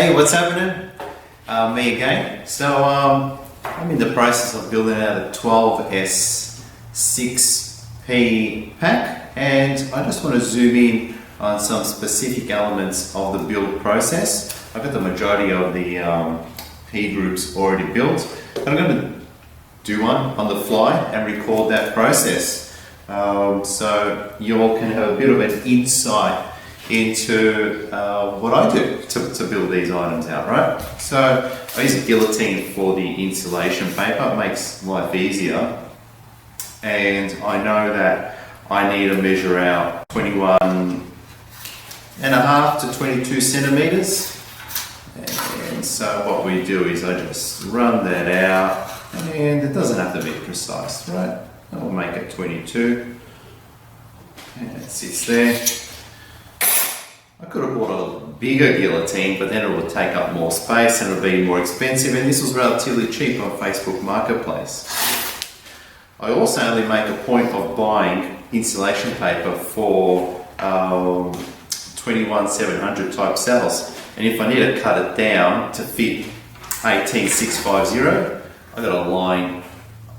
Hey, what's happening? Me again. So I'm in the process of building out a 12S6P pack, and I just want to zoom in on some specific elements of the build process. I've got the majority of the P groups already built, but I'm going to do one on the fly and record that process, so you all can have a bit of an insight into what I do to build these items out, right? So I use a guillotine for the insulation paper. It makes life easier, and I know that I need to measure out 21.5 to 22 centimeters. And so what we do is I just run that out, and it doesn't have to be precise, right? I'll make it 22, and it sits there. I could have bought a bigger guillotine, but then it would take up more space and it would be more expensive, and this was relatively cheap on Facebook Marketplace. I also only make a point of buying insulation paper for 21-700 type cells, and if I need to cut it down to fit 18650, I've got a line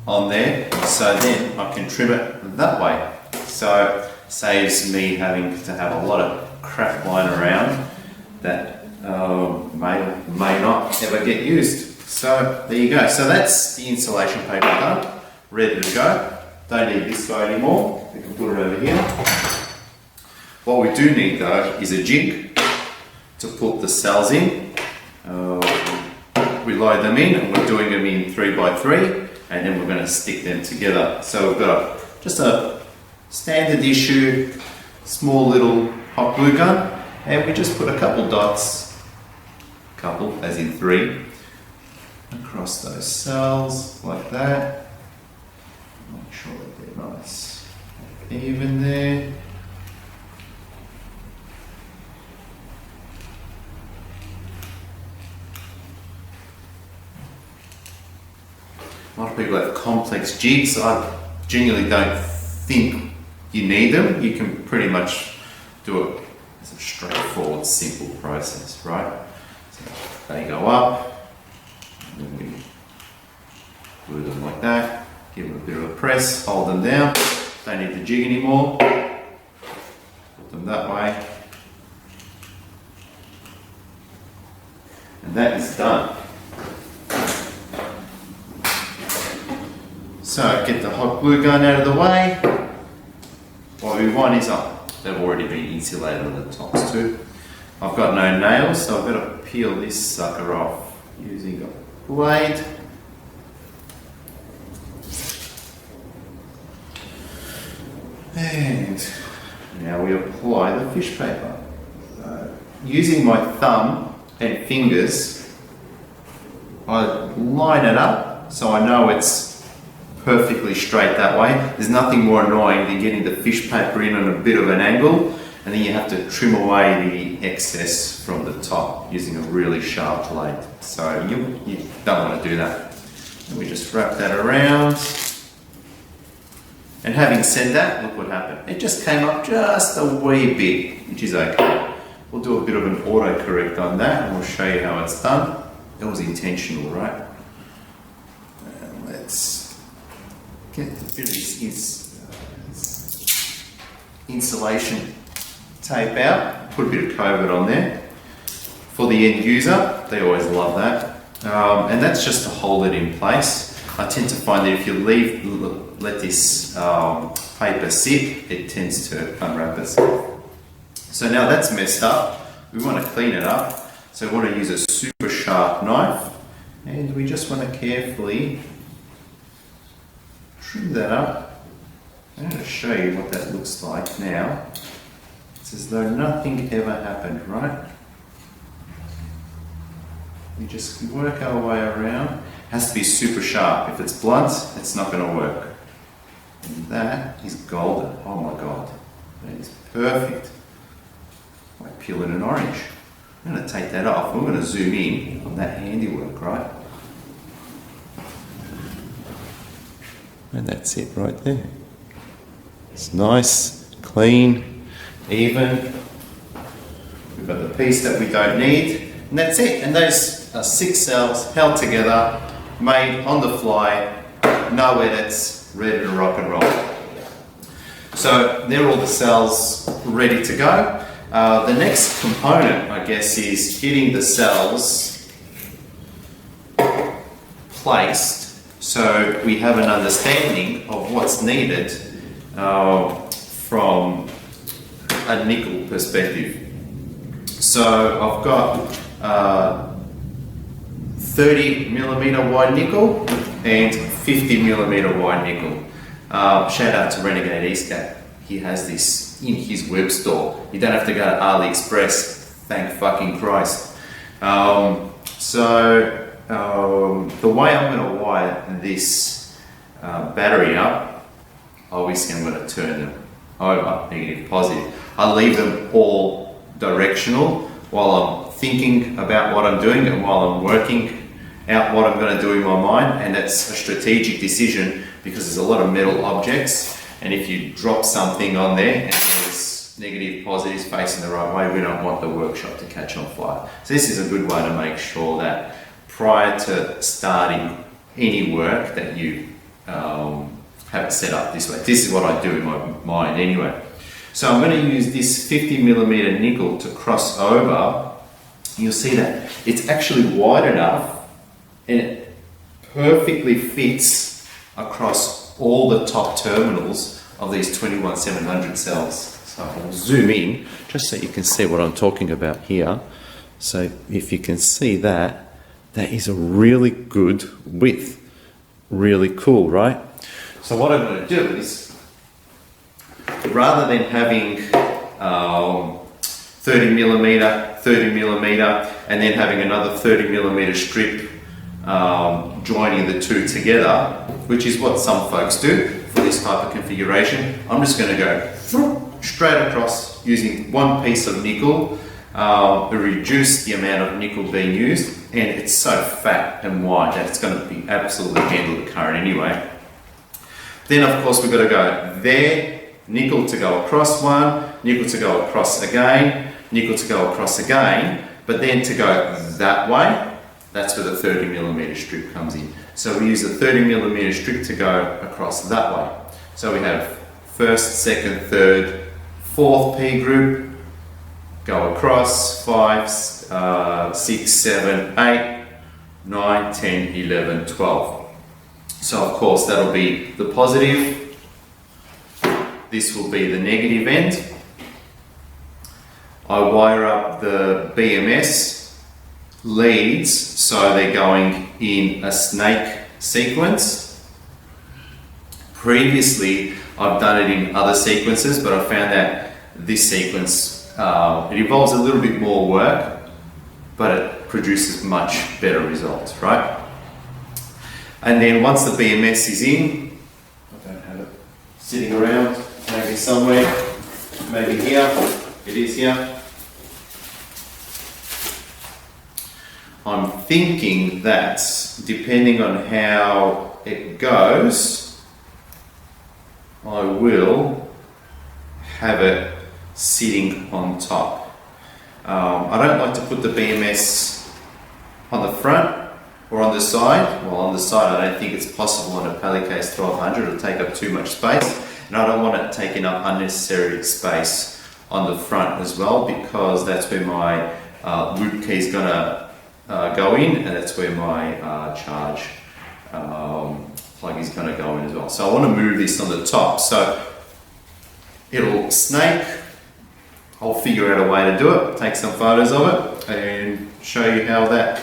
on there, so then I can trim it that way. So saves me having to have a lot of crap lying around that may not ever get used. So there you go. So that's the insulation paper done, ready to go. Don't need this guy anymore. We can put it over here. What we do need though is a jig to put the cells in. We load them in, and we're doing them in 3x3, and then we're going to stick them together. So we've got just a standard issue, small little hot glue gun, and we just put a couple dots, couple as in 3, across those cells like that. Make sure that they're nice and even there. A lot of people have complex jigs. I genuinely don't think you need them. You can pretty much do it as a straightforward, simple process, right? So they go up, and then we glue them like that, give them a bit of a press, hold them down. Don't need the jig anymore. Put them that way. And that is done. So get the hot glue gun out of the way. What we want is they've already been insulated on the tops too. I've got no nails, so I've got to peel this sucker off using a blade. And now we apply the fish paper. Using my thumb and fingers, I line it up so I know it's perfectly straight that way. There's nothing more annoying than getting the fish paper in on a bit of an angle, and then you have to trim away the excess from the top using a really sharp blade. So you don't want to do that. And we just wrap that around. And having said that, look what happened. It just came up just a wee bit, which is okay. We'll do a bit of an autocorrect on that, and we'll show you how it's done. That was intentional, right? And let's get a bit of this insulation tape out, put a bit of COVID on there. For the end user, they always love that. And that's just to hold it in place. I tend to find that if you let this paper sit, it tends to unwrap itself. So now that's messed up, we want to clean it up. So we want to use a super sharp knife, and we just want to carefully trim that up. I'm going to show you what that looks like now. It's as though nothing ever happened, right? We just work our way around. It has to be super sharp. If it's blunt, it's not going to work. And that is golden. Oh my God. That is perfect. Like peeling an orange. I'm going to take that off. We're going to zoom in on that handiwork, right? And that's it right there. It's nice, clean, even. We've got the piece that we don't need. And that's it. And those are 6 cells held together, made on the fly, no edits, ready to rock and roll. So they're all the cells ready to go. The next component, I guess, is getting the cells placed so we have an understanding of what's needed from a nickel perspective. So I've got 30mm wide nickel and 50mm wide nickel. Shout out to Renegade Eastgate. He has this in his web store. You don't have to go to AliExpress. Thank fucking Christ. The way I'm going to wire this battery up, obviously I'm going to turn them over, negative, positive. I leave them all directional while I'm thinking about what I'm doing and while I'm working out what I'm going to do in my mind, and that's a strategic decision because there's a lot of metal objects, and if you drop something on there and there's negative, positives facing the right way, we don't want the workshop to catch on fire. So this is a good way to make sure that prior to starting any work that you have it set up this way. This is what I do in my mind anyway. So I'm going to use this 50mm nickel to cross over. You'll see that it's actually wide enough and it perfectly fits across all the top terminals of these 21700 cells. So I'll zoom in just so you can see what I'm talking about here. So if you can see that, that is a really good width. Really cool, right? So what I'm going to do is, rather than having 30mm, and then having another 30mm strip joining the two together, which is what some folks do for this type of configuration, I'm just going to go straight across using one piece of nickel to reduce the amount of nickel being used, and it's so fat and wide that it's going to be absolutely handle the current anyway. Then of course we've got to go there, nickel to go across one, nickel to go across again, nickel to go across again, but then to go that way, that's where the 30mm strip comes in. So we use the 30mm strip to go across that way. So we have first, second, third, fourth P group, go across 5, 6, 7, 8, 9, 10, 11, 12. So of course that'll be the positive, this will be the negative end. I wire up the BMS leads so they're going in a snake sequence. Previously I've done it in other sequences, but I found that this sequence it involves a little bit more work, but it produces much better results, right? And then once the BMS is in, I don't have it sitting around, maybe somewhere, maybe here, it is here. I'm thinking that depending on how it goes, I will have it sitting on top. I don't like to put the BMS on the front or on the side. Well, on the side I don't think it's possible on a Pelican 1200, it'll take up too much space, and I don't want it taking up unnecessary space on the front as well, because that's where my loop key is going to go in, and that's where my charge plug is going to go in as well. So I want to move this on the top, so it'll snake. I'll figure out a way to do it, take some photos of it and show you how that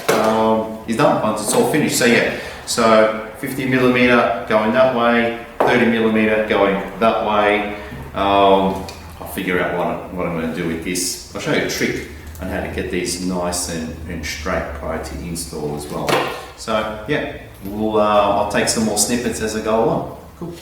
is done once it's all finished. So yeah, so 50mm going that way, 30mm going that way. I'll figure out what I'm going to do with this. I'll show you a trick on how to get these nice and straight prior to install as well. So yeah, I'll take some more snippets as I go along. Cool.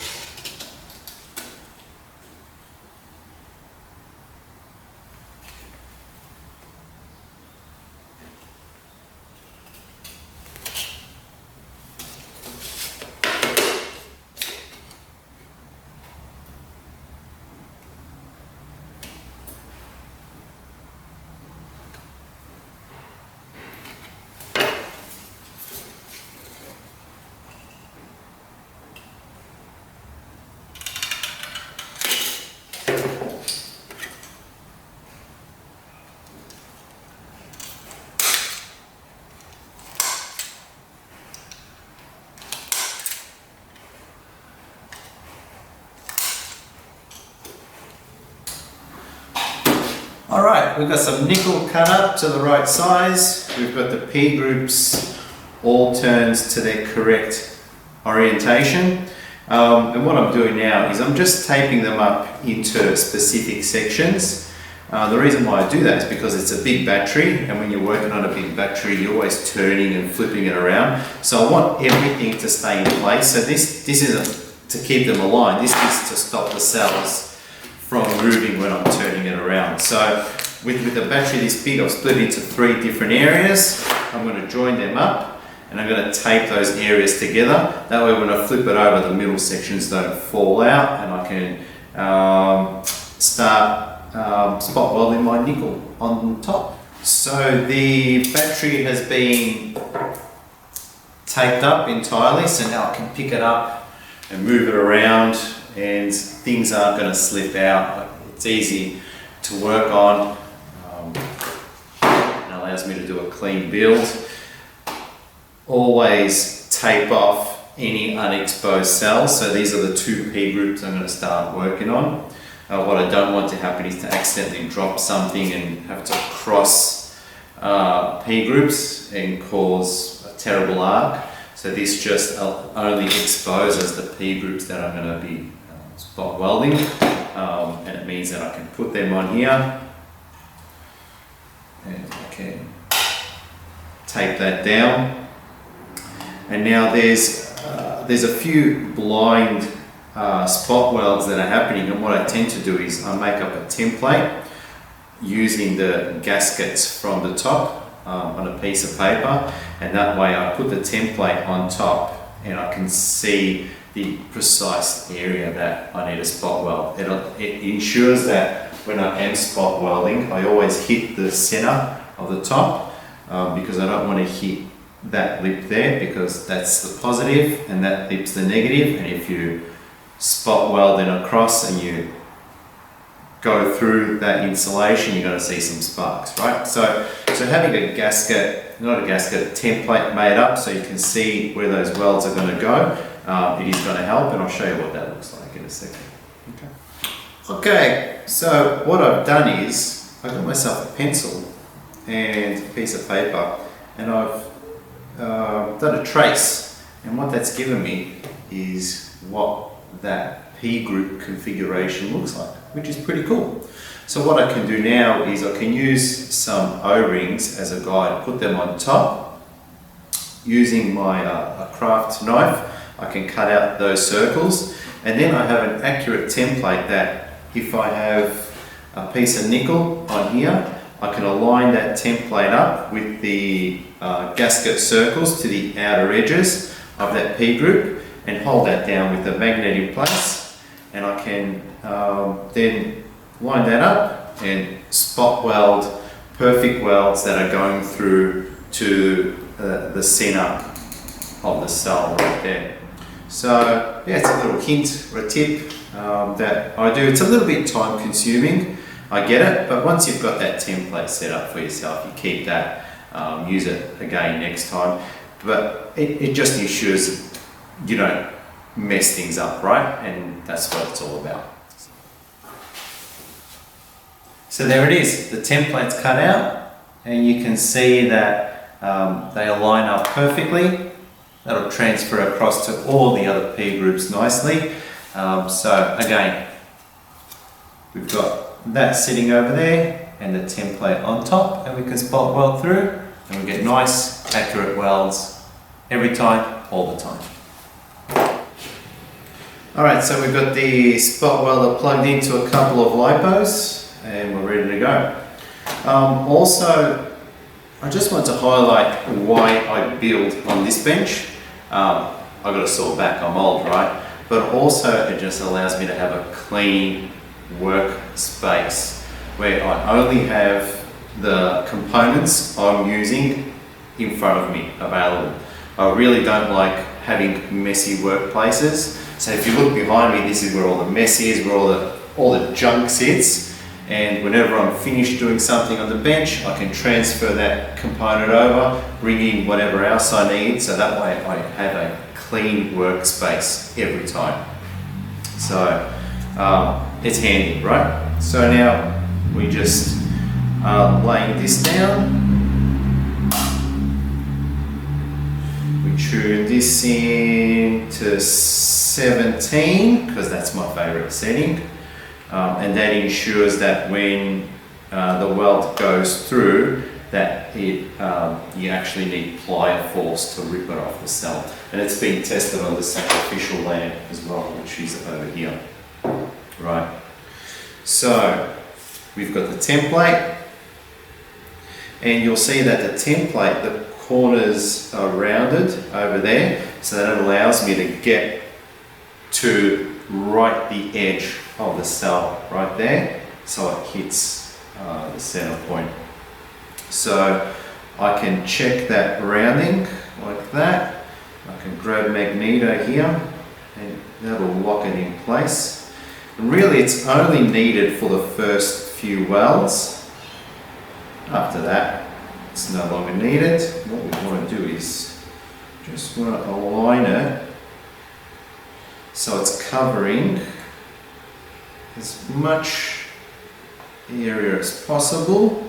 Alright, we've got some nickel cut up to the right size. We've got the P groups all turned to their correct orientation. And what I'm doing now is I'm just taping them up into specific sections. The reason why I do that is because it's a big battery, and when you're working on a big battery, you're always turning and flipping it around. So I want everything to stay in place. So this isn't to keep them aligned, this is to stop the cells from moving when I'm turning it around. So with the battery this big, I've split it into 3 different areas. I'm going to join them up, and I'm going to tape those areas together. That way when I flip it over, the middle sections don't fall out, and I can start spot welding my nickel on top. So the battery has been taped up entirely, so now I can pick it up and move it around, and things aren't going to slip out. It's easy to work on, and allows me to do a clean build. Always tape off any unexposed cells. So these are the 2 P groups I'm going to start working on. What I don't want to happen is to accidentally drop something and have to cross P groups and cause a terrible arc. So this just only exposes the P groups that I'm going to be spot welding, and it means that I can put them on here, and I can tape that down. And now there's a few blind spot welds that are happening, and what I tend to do is I make up a template using the gaskets from the top on a piece of paper, and that way I put the template on top and I can see the precise area that I need to spot weld. It ensures that when I am spot welding, I always hit the center of the top, because I don't want to hit that lip there, because that's the positive and that lip's the negative. And if you spot weld then across and you go through that insulation, you're going to see some sparks, right? So having a gasket, not a gasket, a template made up so you can see where those welds are going to go, it is going to help, and I'll show you what that looks like in a second. Okay, so what I've done is I got myself a pencil and a piece of paper, and I've done a trace, and what that's given me is what that P group configuration looks like, which is pretty cool. So what I can do now is I can use some O-rings as a guide, put them on top. Using my a craft knife, I can cut out those circles, and then I have an accurate template that if I have a piece of nickel on here, I can align that template up with the gasket circles to the outer edges of that P group and hold that down with a magnet in place, and I can then line that up and spot weld perfect welds that are going through to the center of the cell right there. So yeah, it's a little hint or a tip that I do. It's a little bit time consuming, I get it, but once you've got that template set up for yourself, you keep that, use it again next time. But it just ensures you don't mess things up, right? And that's what it's all about. So there it is, the template's cut out, and you can see that they align up perfectly. That'll transfer across to all the other P groups nicely. So again, we've got that sitting over there and the template on top, and we can spot weld through, and we get nice accurate welds every time, all the time. Alright, so we've got the spot welder plugged into a couple of lipos and we're ready to go. Also, I just want to highlight why I build on this bench. I've got a sore back, I'm old, right? But also it just allows me to have a clean workspace where I only have the components I'm using in front of me available. I really don't like having messy workplaces. So if you look behind me, this is where all the mess is, where all the junk sits. And whenever I'm finished doing something on the bench, I can transfer that component over, bring in whatever else I need, so that way I have a clean workspace every time. So it's handy, right? So now we just laying this down. We tune this in to 17 because that's my favorite setting, and that ensures that when the weld goes through, that you actually need plier force to rip it off the cell, and it's been tested on the sacrificial lamb as well, which is over here. Right, so we've got the template, and you'll see that the template, the corners are rounded over there, so that allows me to get to right the edge of the cell right there, so it hits the center point. So I can check that rounding like that. I can grab magneto here and that'll lock it in place. And really it's only needed for the first few welds. After that it's no longer needed. What we want to do is just want to align it so it's covering as much area as possible.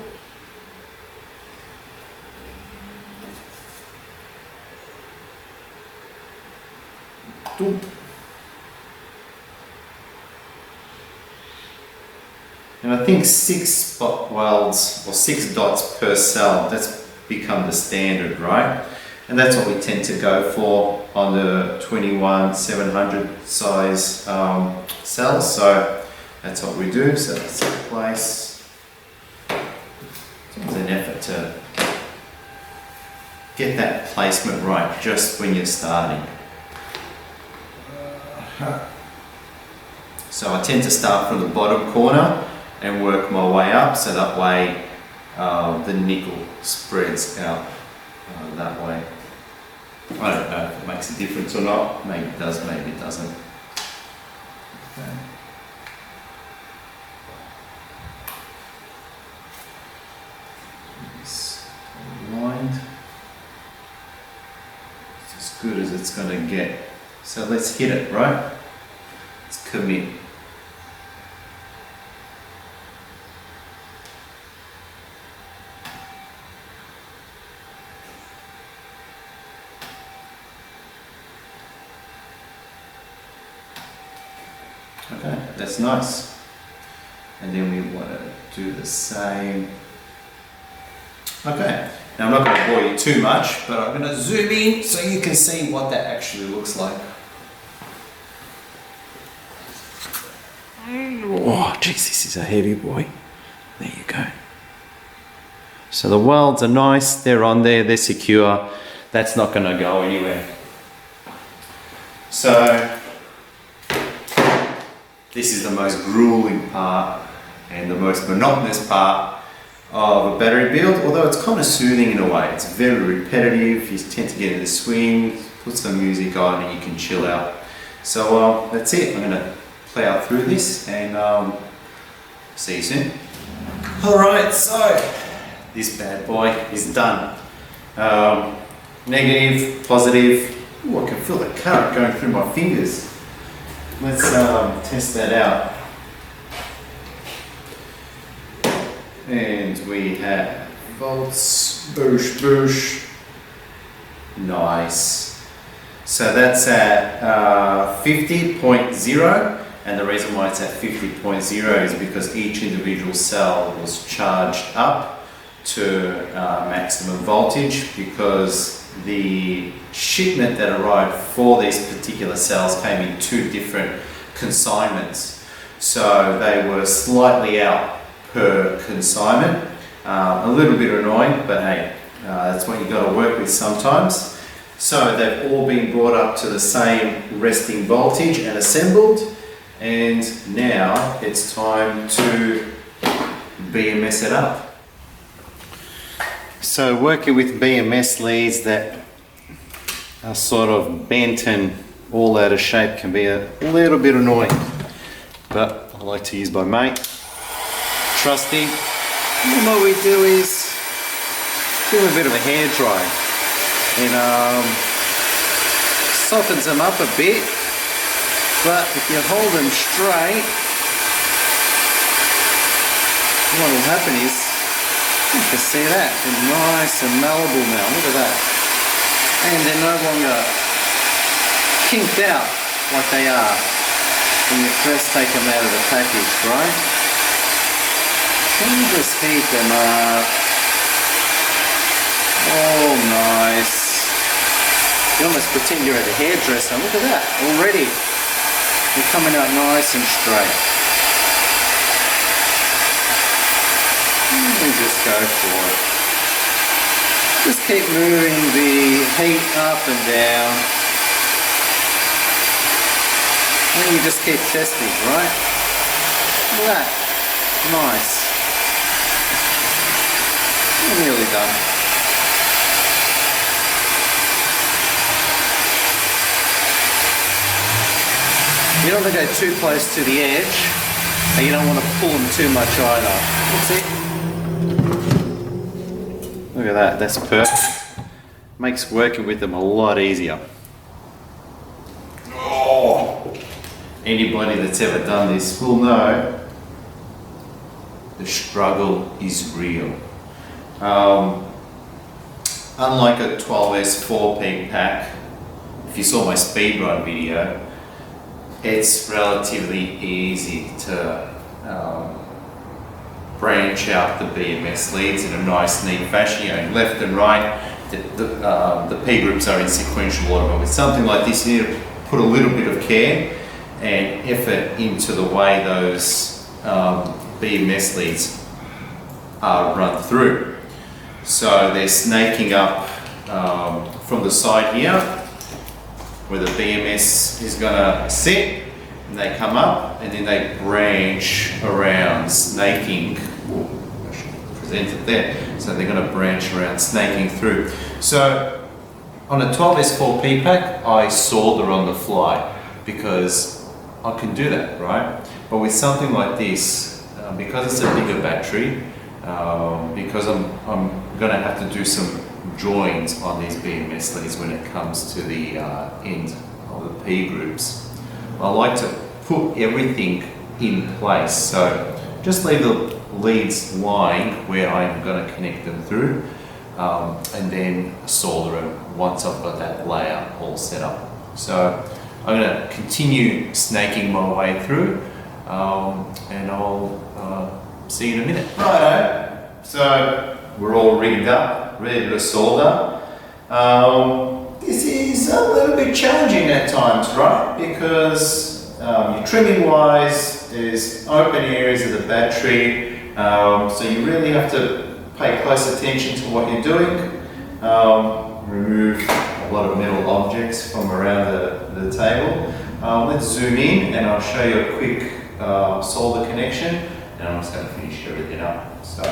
And I think 6 spot welds or 6 dots per cell, that's become the standard, right? And that's what we tend to go for on the 21-700 size cells. So that's what we do. So that's in place. It's an effort to get that placement right just when you're starting. So I tend to start from the bottom corner and work my way up, so that way the nickel spreads out that way. I don't know if it makes a difference or not. Maybe it does, maybe it doesn't. Okay. It's aligned. It's as good as it's going to get. So let's hit it, right? Let's commit. Okay, that's nice. And then we want to do the same. Okay, now I'm not going to bore you too much, but I'm going to zoom in so you can see what that actually looks like. Oh, geez, this is a heavy boy. There you go. So the welds are nice, they're on there, they're secure. That's not going to go anywhere. So this is the most grueling part and the most monotonous part of a battery build, although it's kind of soothing in a way. It's very repetitive, you tend to get in the swing, put some music on and you can chill out. So that's it. I'm going to plow through this and see you soon. Alright, so this bad boy is done. Negative, positive. Ooh, I can feel the current going through my fingers. Let's test that out. And we have volts, boosh, boosh. Nice. So that's at 50.0, and the reason why it's at 50.0 is because each individual cell was charged up to maximum voltage, because the shipment that arrived for these particular cells came in 2 different consignments. So they were slightly out per consignment. A little bit annoying, but hey, that's what you got to work with sometimes. So they've all been brought up to the same resting voltage and assembled, and now it's time to BMS it up. So working with BMS leads that are sort of bent and all out of shape can be a little bit annoying, but I like to use my mate, Trusty. And what we do is give them a bit of a hair dry and softens them up a bit, but if you hold them straight, what will happen is can see that, they're nice and malleable now, look at that. And they're no longer kinked out like they are when you first take them out of the package, right? Then you just heat them up. Oh, nice. You almost pretend you're at a hairdresser. Look at that, already. They're coming out nice and straight. And just go for it. Just keep moving the heat up and down. And you just keep testing, right? Look at that. Nice. We're nearly done. You don't want to go too close to the edge, and you don't want to pull them too much either. That's it. Look at that, that's perfect. Makes working with them a lot easier. Oh, anybody that's ever done this will know the struggle is real. Unlike a 12S6P pack, if you saw my speedrun video, it's relatively easy to branch out the BMS leads in a nice neat fashion, you know, left and right. The P groups are in sequential order, but with something like this you need to put a little bit of care and effort into the way those BMS leads are run through. So they're snaking up from the side here where the BMS is going to sit, and they come up and then they branch around snaking. I should present it there. So they're going to branch around snaking through. So on a 12S6P pack I solder on the fly because I can do that, right? But with something like this, because it's a bigger battery, because I'm going to have to do some joins on these BMS leads when it comes to the end of the P groups. I like to put everything in place, so just leave the leads lying where I'm going to connect them through, and then solder them once I've got that layer all set up. So I'm going to continue snaking my way through, and I'll see you in a minute. Righto, so we're all rigged up, ready to solder. This is a little bit challenging at times, right? Because your trimming wise, there's open areas of the battery, so you really have to pay close attention to what you're doing. Remove a lot of metal objects from around the table. Let's zoom in and I'll show you a quick solder connection, and I'm just going to finish everything up. So.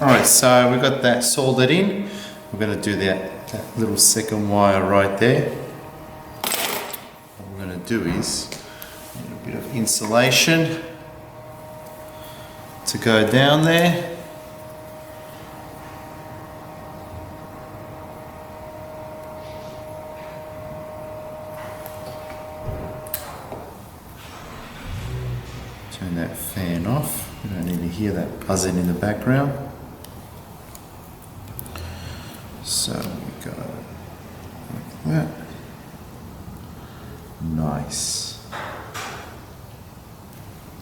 Alright, so we've got that soldered in. We're going to do that little second wire right there. What we're going to do is a bit of insulation to go down there. Turn that fan off. You don't need to hear that buzzing in the background. So we go like that. Nice.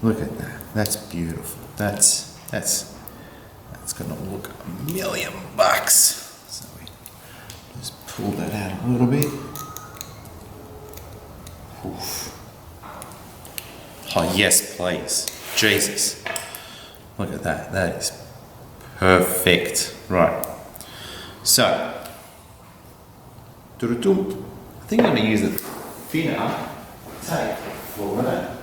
Look at that. That's beautiful. That's gonna look $1,000,000. So we just pull that out a little bit. Oof. Oh yes, please. Jesus. Look at that. That is perfect. Right. So, I think I'm going to use a thinner tape for that.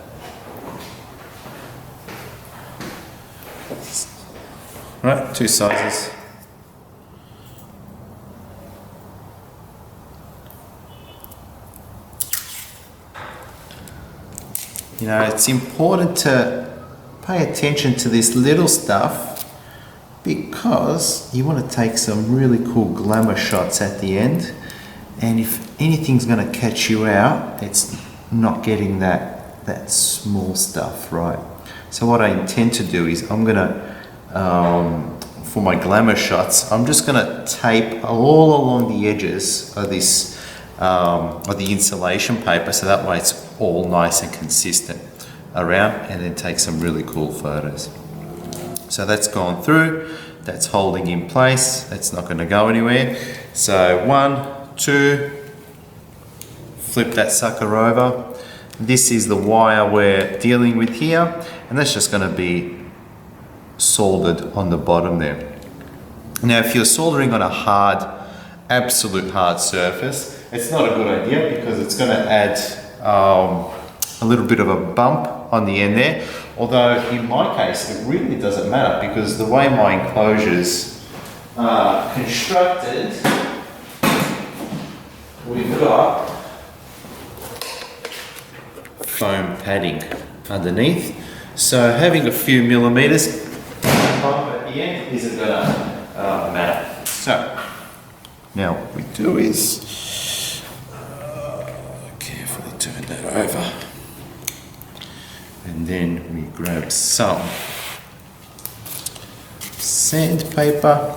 Right, two sizes. You know, it's important to pay attention to this little stuff, because you want to take some really cool glamour shots at the end, and if anything's going to catch you out, it's not getting that that small stuff, right? So what I intend to do is I'm gonna, for my glamour shots, I'm just gonna tape all along the edges of this, of the insulation paper, so that way it's all nice and consistent around, and then take some really cool photos. So that's gone through, that's holding in place, that's not gonna go anywhere. So 1, 2, flip that sucker over. This is the wire we're dealing with here, and that's just going to be soldered on the bottom there. Now, if you're soldering on a hard, absolute hard surface, it's not a good idea because it's going to add a little bit of a bump on the end there. Although in my case, it really doesn't matter because the way my enclosures are constructed, we've got foam padding underneath, so having a few millimeters bump at the end isn't going to matter. So now what we do is carefully turn that over, and then we grab some sandpaper,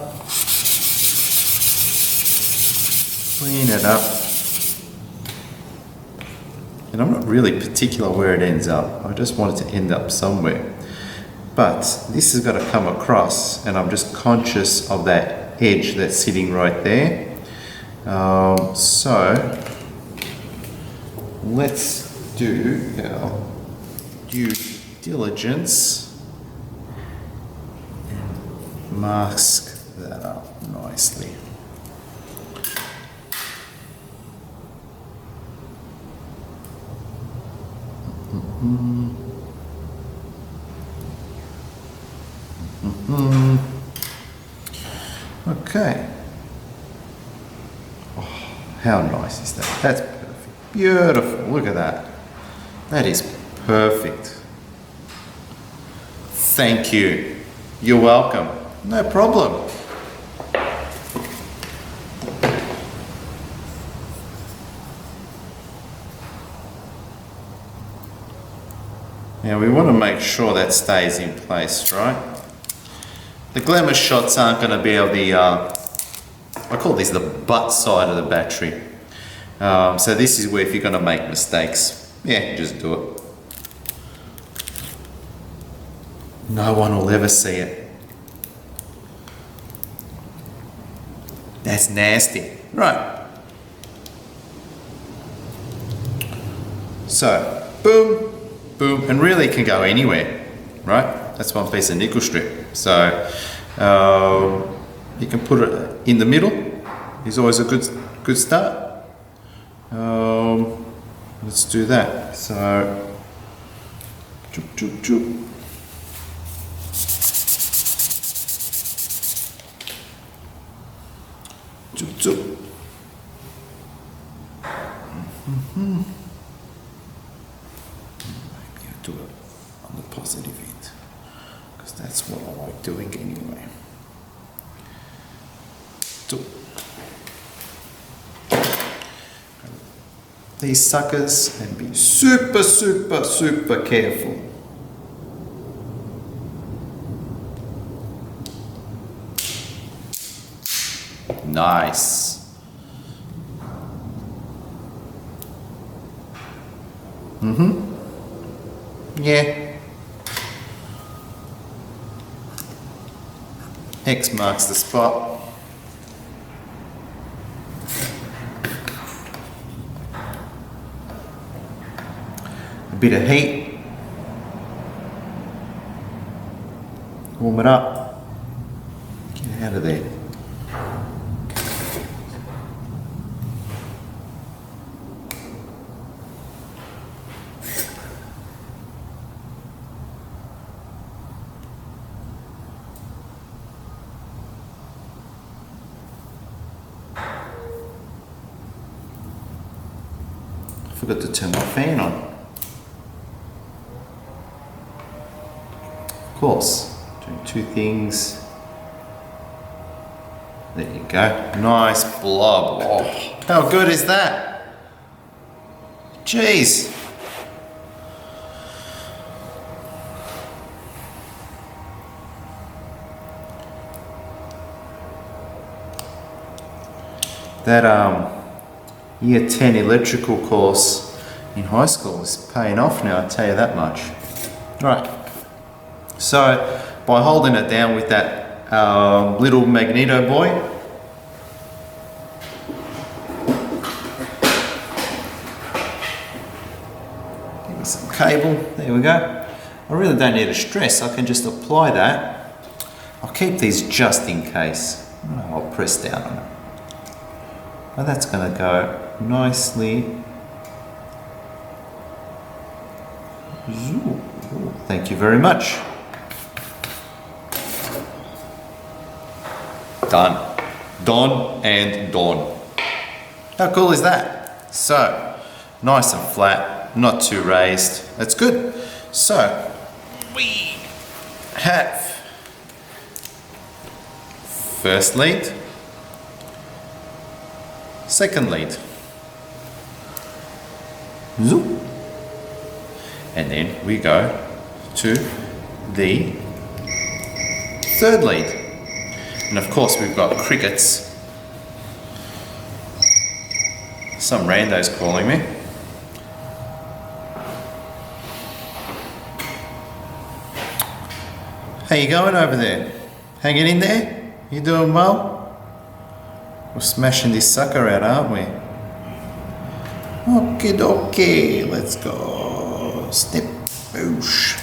clean it up. And I'm not really particular where it ends up. I just want it to end up somewhere. But this has got to come across, and I'm just conscious of that edge that's sitting right there. So let's do our due diligence and mask that up nicely. Okay. Oh, how nice is that? That's perfect. Beautiful. Look at that. That is perfect. Thank you. You're welcome. No problem. Now we want to make sure that stays in place, right? The glamour shots aren't going to be able the, I call this the butt side of the battery. So this is where if you're going to make mistakes, yeah, just do it. No one will ever see it. That's nasty. Right. So, boom. Boom, and really it can go anywhere, right? That's one piece of nickel strip. So you can put it in the middle. Is always a good start. Let's do that. So, choop, choop, choop. Choop, choop. Do it on the positive end because that's what I like doing anyway. So, these suckers, and be super, super, super careful. Nice. Yeah. X marks the spot. A bit of heat. Warm it up. Get out of there. Forgot to turn my fan on. Of course, doing two things. There you go. Nice blob. Oh, how good is that? Jeez. that year 10 electrical course in high school is paying off now, I'll tell you that much. Right, so by holding it down with that little magneto boy, give me some cable, there we go. I really don't need to stress, I can just apply that. I'll keep these just in case. I'll press down on it. But that's going to go nicely. Ooh, thank you very much. Done. Done and done. How cool is that? So, nice and flat, not too raised. That's good. So, we have first lead, second lead, zoop, and then we go to the third lead. And of course we've got crickets. Some rando's calling me. How you going over there? Hanging in there? You doing well? We're smashing this sucker out, aren't we? Okie dokie, let's go. Step, boosh.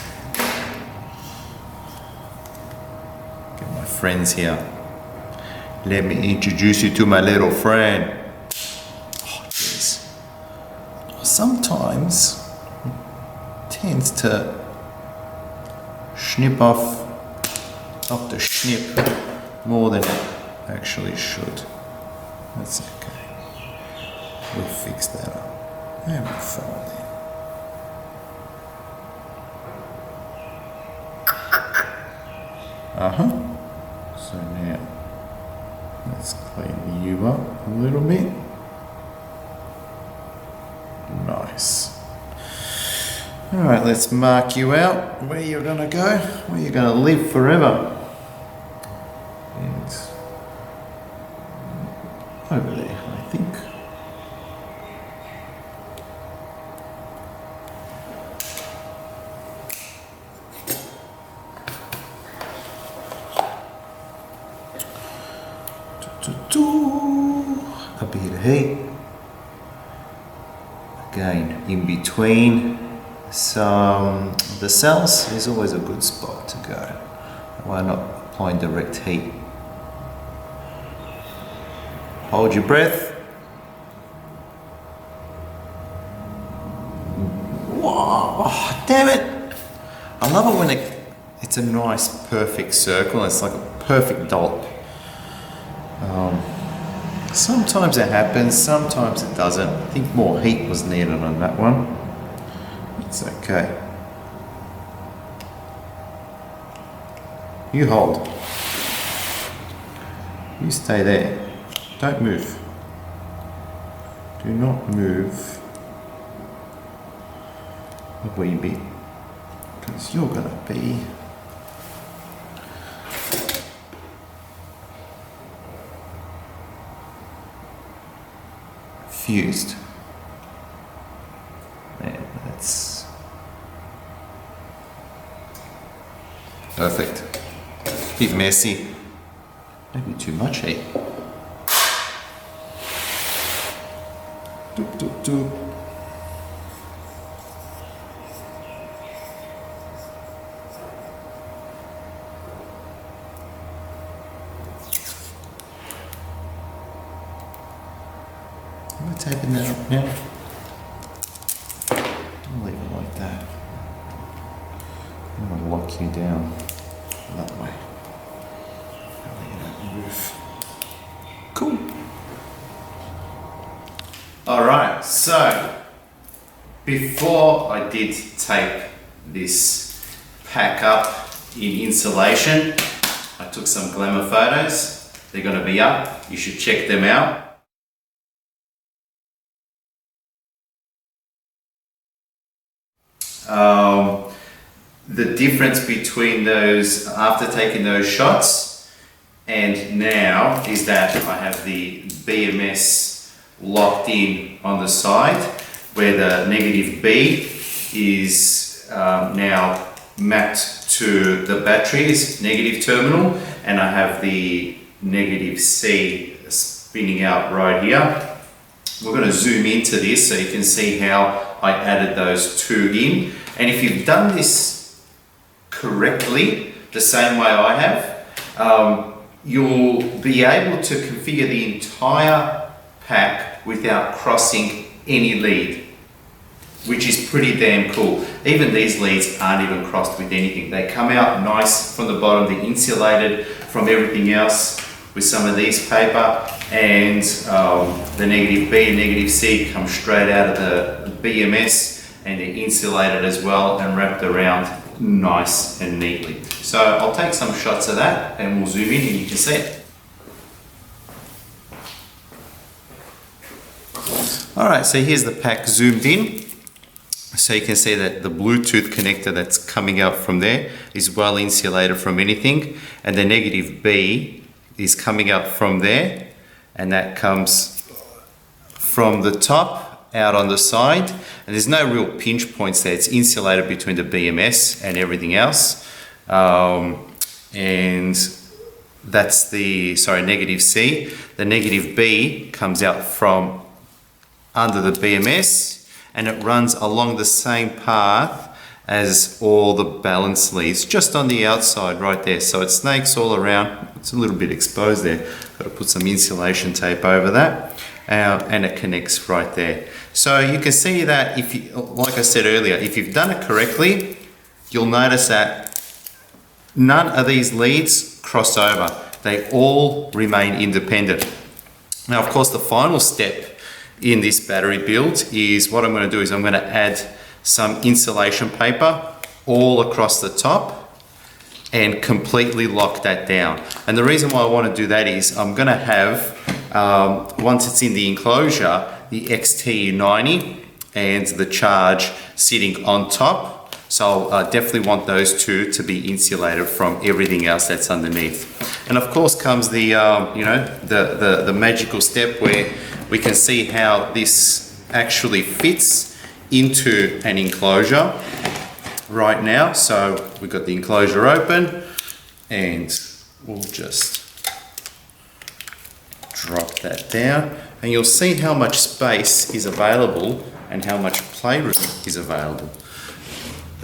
Get my friends here. Let me introduce you to my little friend. Oh, jeez. Sometimes it tends to snip off the snip more than it actually should. That's okay. We'll fix that up. And we'll fold it. So now let's clean you up a little bit. Nice. Alright, let's mark you out where you're gonna go, where you're gonna live forever. And over there, I think. A bit of heat. Again, in between the cells is always a good spot to go. Why not applying direct heat? Hold your breath. Whoa, oh, damn it! I love it when it's a nice perfect circle. It's like a perfect dot. Sometimes it happens, sometimes it doesn't. I think more heat was needed on that one. It's okay. You hold. You stay there. Don't move. Do not move a wee bit, because you're going to be fused. Man, that's perfect. Bit messy. Maybe too much heat. Doop, doop, doop. I'm taping that up now. Don't leave it like that. I'm going to lock you down that way. I'll let you move. Cool. Alright, so before I did tape this pack up in insulation, I took some glamour photos. They're going to be up. You should check them out. The difference between those, after taking those shots, and now is that I have the BMS locked in on the side, where the negative B is now mapped to the battery's negative terminal, and I have the negative C spinning out right here. We're going to zoom into this so you can see how I added those two in. And if you've done this correctly, the same way I have, you'll be able to configure the entire pack without crossing any lead, which is pretty damn cool. Even these leads aren't even crossed with anything. They come out nice from the bottom, they're insulated from everything else with some of these paper, and the negative B and negative C come straight out of the BMS, and they're insulated as well and wrapped around nice and neatly. So I'll take some shots of that and we'll zoom in and you can see it. Alright, so here's the pack zoomed in. So you can see that the Bluetooth connector that's coming out from there is well insulated from anything, and the negative B is coming out from there, and that comes from the top out on the side, and there's no real pinch points there. It's insulated between the BMS and everything else, and that's the negative C. The negative B comes out from under the BMS, and it runs along the same path as all the balance leads, just on the outside right there. So it snakes all around. It's a little bit exposed there. Got to put some insulation tape over that, and it connects right there. So you can see that, if you, like I said earlier, if you've done it correctly, you'll notice that none of these leads cross over. They all remain independent. Now, of course, the final step in this battery build is what I'm going to do is I'm going to add some insulation paper all across the top and completely lock that down. And the reason why I want to do that is I'm going to have, once it's in the enclosure, the XT90 and the charge sitting on top. So I definitely want those two to be insulated from everything else that's underneath. And of course comes the the magical step where we can see how this actually fits into an enclosure right now. So we've got the enclosure open, and we'll just drop that down, and you'll see how much space is available and how much playroom is available.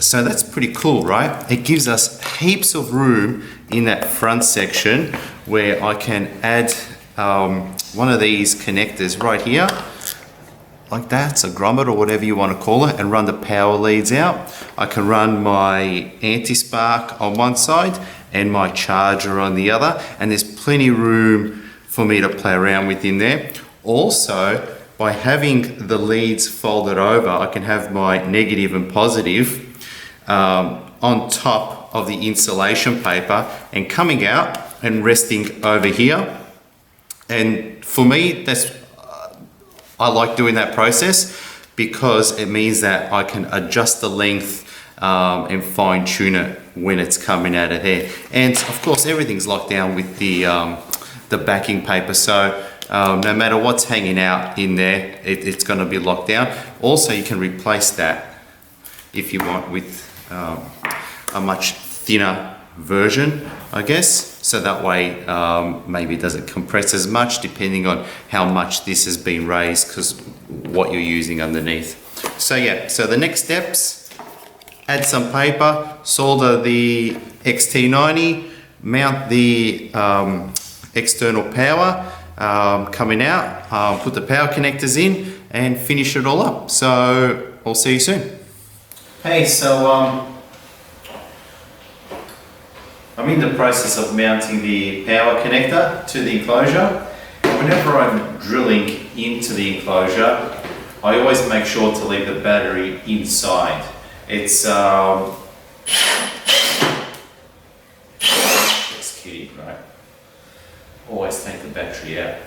So that's pretty cool, right? It gives us heaps of room in that front section where I can add one of these connectors right here, like that. It's a grommet or whatever you want to call it, and run the power leads out. I can run my anti-spark on one side and my charger on the other, and there's plenty of room for me to play around with in there. Also, by having the leads folded over, I can have my negative and positive on top of the insulation paper and coming out and resting over here. And for me, that's I like doing that process because it means that I can adjust the length and fine tune it when it's coming out of there. And of course, everything's locked down with the backing paper. So no matter what's hanging out in there, it's going to be locked down. Also, you can replace that if you want with a much thinner version, I guess. So that way, maybe it doesn't compress as much depending on how much this has been raised, because what you're using underneath. So yeah, so the next steps, add some paper, solder the XT90, mount the external power coming out, put the power connectors in, and finish it all up. So I'll see you soon. Hey, so I'm in the process of mounting the power connector to the enclosure. Whenever I'm drilling into the enclosure, I always make sure to leave the battery inside. It's just kidding, right? Always take the battery out.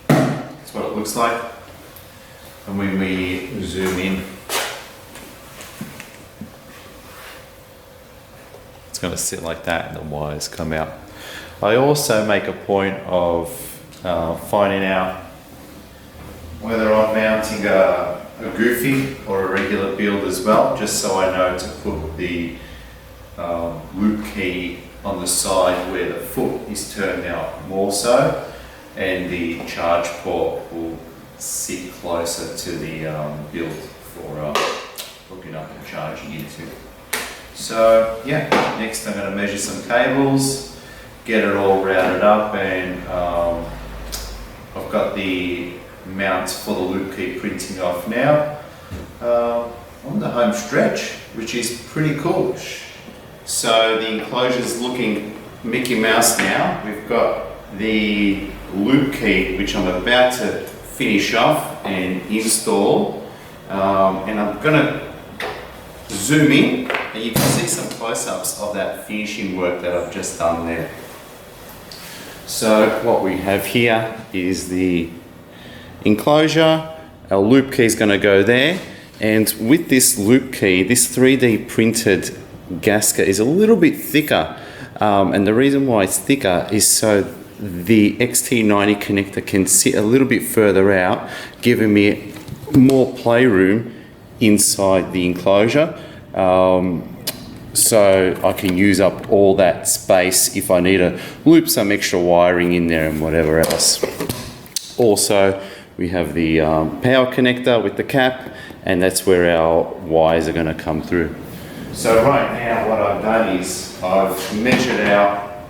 That's what it looks like. And when we zoom in, going to sit like that and the wires come out. I also make a point of finding out whether I'm mounting a goofy or a regular build as well, just so I know to put the loop key on the side where the foot is turned out more so, and the charge port will sit closer to the build for hooking up and charging into. So yeah, next I'm going to measure some cables, get it all routed up, and I've got the mount for the loop key printing off now. On the home stretch, which is pretty cool. So the enclosure is looking Mickey Mouse now. We've got the loop key, which I'm about to finish off and install. And I'm gonna zoom in and you can see some close-ups of that finishing work that I've just done there. So what we have here is the enclosure. Our loop key is going to go there, and with this loop key, this 3D printed gasket is a little bit thicker, and the reason why it's thicker is so the XT90 connector can sit a little bit further out, giving me more playroom inside the enclosure, so I can use up all that space if I need to loop some extra wiring in there and whatever else. Also, we have the power connector with the cap, and that's where our wires are going to come through. So right now what I've done is I've measured out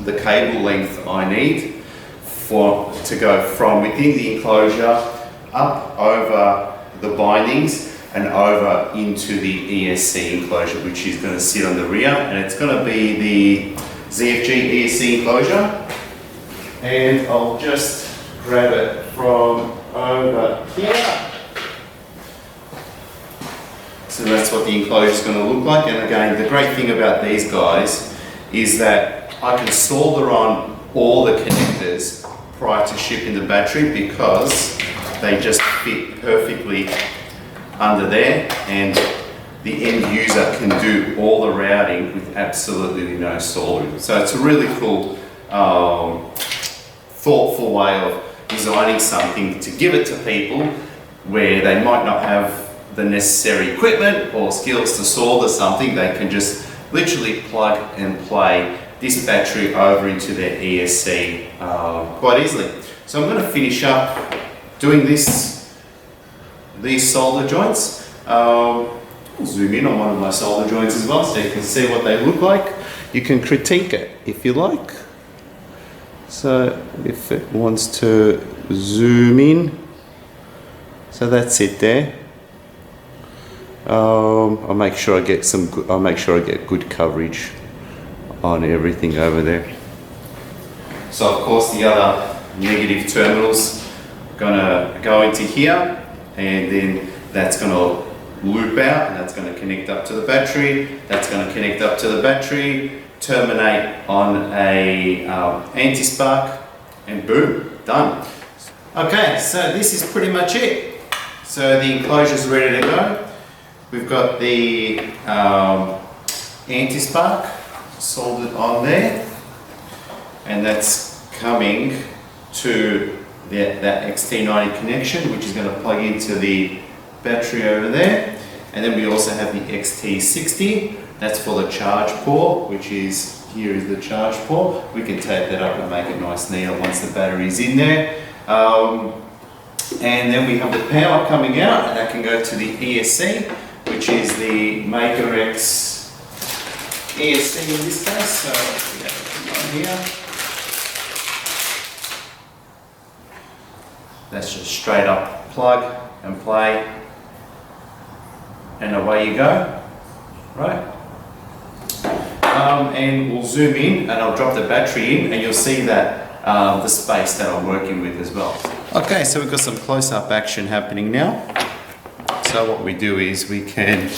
the cable length I need to go from within the enclosure up over the bindings and over into the ESC enclosure, which is going to sit on the rear, and it's going to be the ZFG ESC enclosure. And I'll just grab it from over here. So that's what the enclosure is going to look like. And again, the great thing about these guys is that I can solder on all the connectors prior to shipping the battery, because they just fit perfectly under there, and the end user can do all the routing with absolutely no soldering. So it's a really cool, thoughtful way of designing something to give it to people where they might not have the necessary equipment or skills to solder something. They can just literally plug and play this battery over into their ESC quite easily. So I'm going to finish up doing these solder joints. I'll zoom in on one of my solder joints as well so you can see what they look like. You can critique it if you like. So if it wants to zoom in, so that's it there. I'll make sure I get good coverage on everything over there. So of course the other negative terminals gonna go into here, and then that's gonna loop out, and that's gonna connect up to the battery. That's gonna connect up to the battery, terminate on a anti-spark, and boom, done. Okay, so this is pretty much it. So the enclosure is ready to go. We've got the anti-spark soldered on there, and that's coming to that XT90 connection, which is going to plug into the battery over there. And then we also have the XT60, that's for the charge port, which is, here is the charge port. We can tape that up and make it nice and neat once the battery's in there. And then we have the power coming out, and that can go to the ESC, which is the Maker X ESC in this case. So we have it on here. That's just straight up plug and play, and away you go, right? And we'll zoom in, and I'll drop the battery in, and you'll see that the space that I'm working with as well. Okay, so we've got some close-up action happening now. So what we do is we can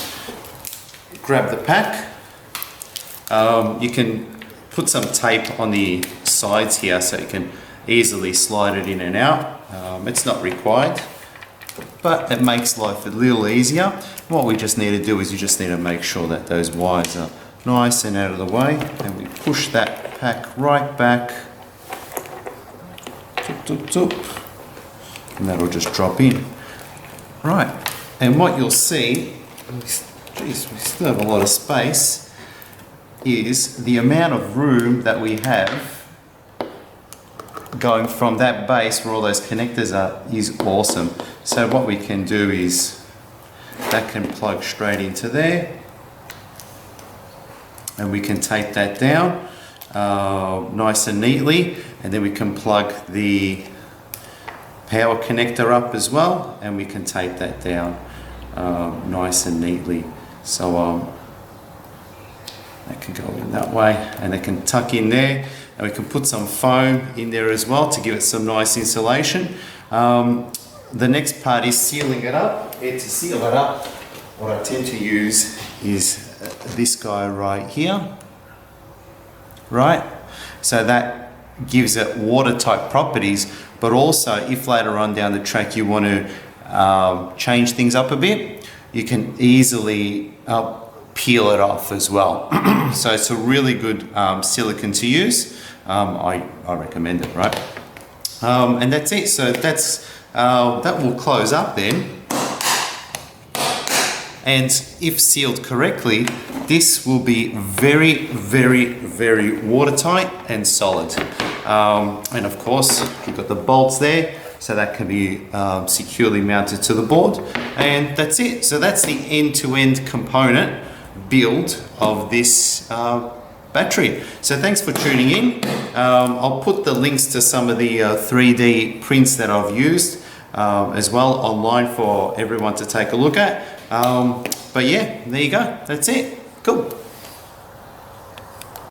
grab the pack. You can put some tape on the sides here so you can easily slide it in and out. It's not required, but it makes life a little easier. What we just need to do is you just need to make sure that those wires are nice and out of the way, and we push that pack right back, and that'll just drop in. Right, and what you'll see, geez, we still have a lot of space, is the amount of room that we have going from that base where all those connectors are is awesome. So what we can do is that can plug straight into there, and we can tape that down nice and neatly, and then we can plug the power connector up as well, and we can tape that down nice and neatly. So that can go in that way, and it can tuck in there, and we can put some foam in there as well to give it some nice insulation. The next part is sealing it up. And to seal it up, what I tend to use is this guy right here, right? So that gives it watertight properties, but also if later on down the track you want to change things up a bit, you can easily peel it off as well. So it's a really good silicone to use. I recommend it, right? And that's it. So that will close up then. And if sealed correctly, this will be very, very, very watertight and solid. And of course, you've got the bolts there, so that can be securely mounted to the board. And that's it. So that's the end-to-end component build of this battery. So thanks for tuning in. I'll put the links to some of the 3D prints that I've used as well online for everyone to take a look at. But yeah, there you go. That's it. Cool.